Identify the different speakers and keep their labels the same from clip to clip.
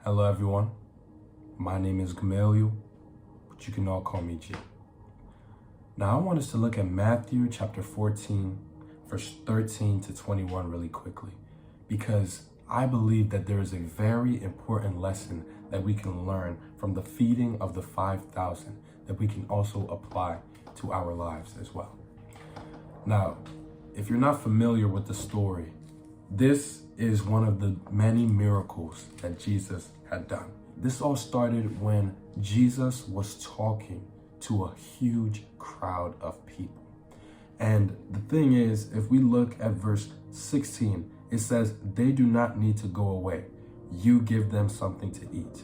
Speaker 1: Hello everyone, my name is Gamaliel, but you can all call me G. Now I want us to look at Matthew chapter 14, verse 13 to 21 really quickly, because I believe that there is a very important lesson that we can learn from the feeding of the 5,000 that we can also apply to our lives as well. Now, if you're not familiar with the story, this is one of the many miracles that Jesus had done. This all started when Jesus was talking to a huge crowd of people. And the thing is, if we look at verse 16, it says, "They do not need to go away. You give them something to eat."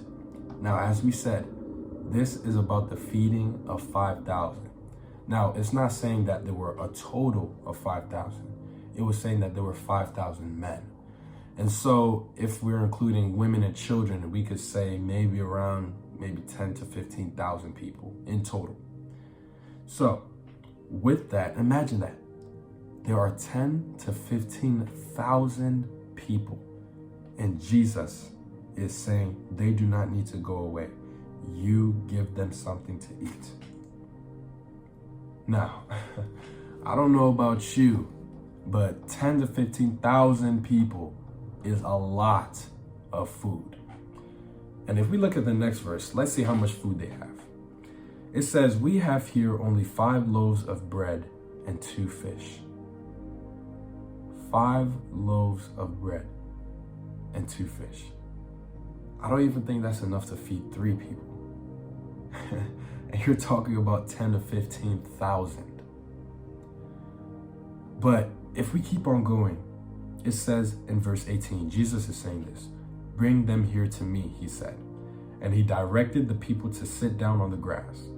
Speaker 1: Now, as we said, this is about the feeding of 5,000. Now, it's not saying that there were a total of 5,000. It was saying that there were 5,000 men. And so if we're including women and children, we could say maybe around 10 to 15,000 people in total. So with that, imagine that there are 10 to 15,000 people, and Jesus is saying they do not need to go away. You give them something to eat. Now, I don't know about you, but 10 to 15,000 people is a lot of food. And if we look at the next verse, let's see how much food they have. It says, "We have here only 5 loaves of bread and 2 fish." 5 loaves of bread and 2 fish. I don't even think that's enough to feed 3 people. And you're talking about 10 to 15,000. But if we keep on going, it says in verse 18, Jesus is saying this, "Bring them here to me," he said. And he directed the people to sit down on the grass.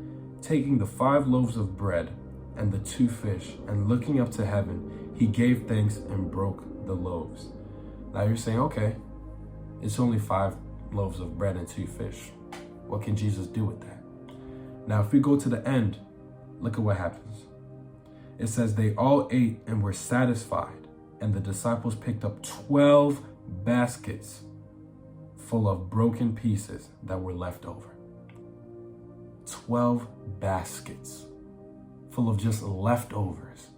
Speaker 1: Taking the 5 loaves of bread and the 2 fish, and looking up to heaven, he gave thanks and broke the loaves. Now you're saying, okay, it's only 5 loaves of bread and 2 fish. What can Jesus do with that? Now, if we go to the end, look at what happens. It says they all ate and were satisfied, and the disciples picked up 12 baskets full of broken pieces that were left over. 12 baskets full of just leftovers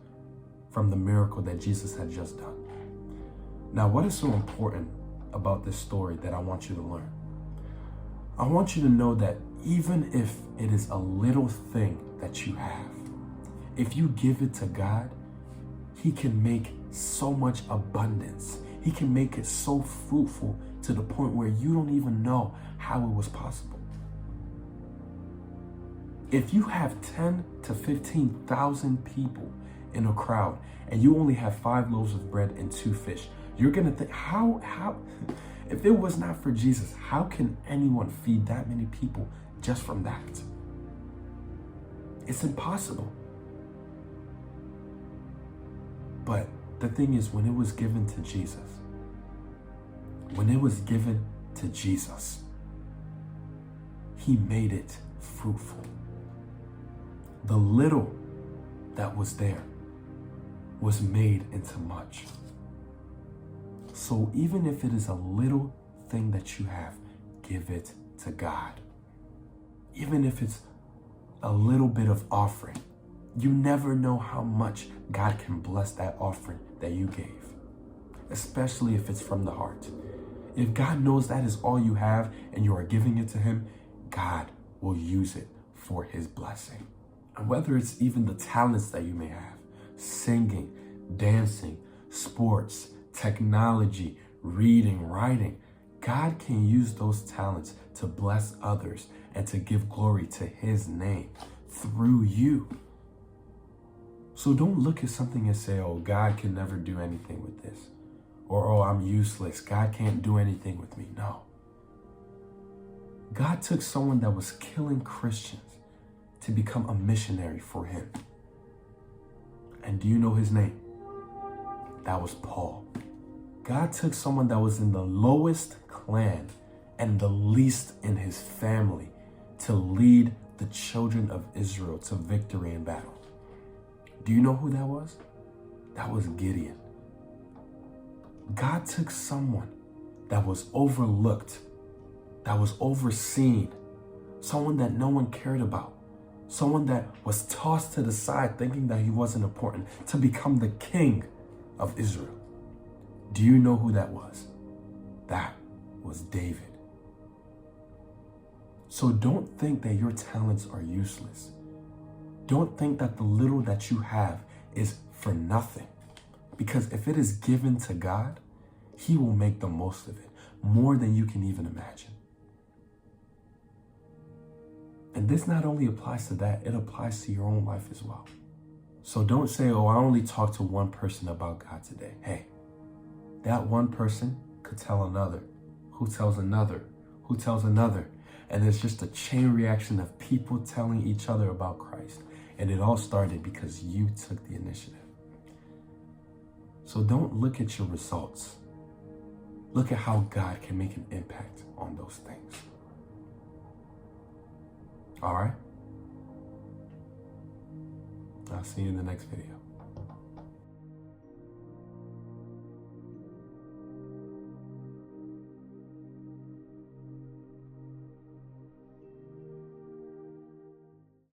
Speaker 1: from the miracle that Jesus had just done. Now, what is so important about this story that I want you to learn? I want you to know that even if it is a little thing that you have, if you give it to God, he can make so much abundance. He can make it so fruitful to the point where you don't even know how it was possible. If you have 10 to 15,000 people in a crowd and you only have 5 loaves of bread and 2 fish, you're going to think, how, if it was not for Jesus, how can anyone feed that many people just from that? It's impossible. But the thing is, when it was given to Jesus, he made it fruitful. The little that was there was made into much. So even if it is a little thing that you have, give it to God. Even if it's a little bit of offering, you never know how much God can bless that offering that you gave, especially if it's from the heart. If God knows that is all you have and you are giving it to him, God will use it for his blessing. And whether it's even the talents that you may have, singing, dancing, sports, technology, reading, writing, God can use those talents to bless others and to give glory to his name through you. So don't look at something and say, "Oh, God can never do anything with this." Or, "Oh, I'm useless. God can't do anything with me." No. God took someone that was killing Christians to become a missionary for him. And do you know his name? That was Paul. God took someone that was in the lowest clan and the least in his family to lead the children of Israel to victory in battle. Do you know who that was? That was Gideon. God took someone that was overlooked that was overseen, someone that no one cared about, someone that was tossed to the side thinking that he wasn't important, to become the king of Israel. Do you know who that was? That was David. So don't think that your talents are useless. Don't think that the little that you have is for nothing. Because if it is given to God, he will make the most of it, more than you can even imagine. And this not only applies to that, it applies to your own life as well. So don't say, oh, I only talked to one person about God today. Hey, that one person could tell another, who tells another, who tells another. And it's just a chain reaction of people telling each other about Christ. And it all started because you took the initiative. So don't look at your results. Look at how God can make an impact on those things. All right? I'll see you in the next video.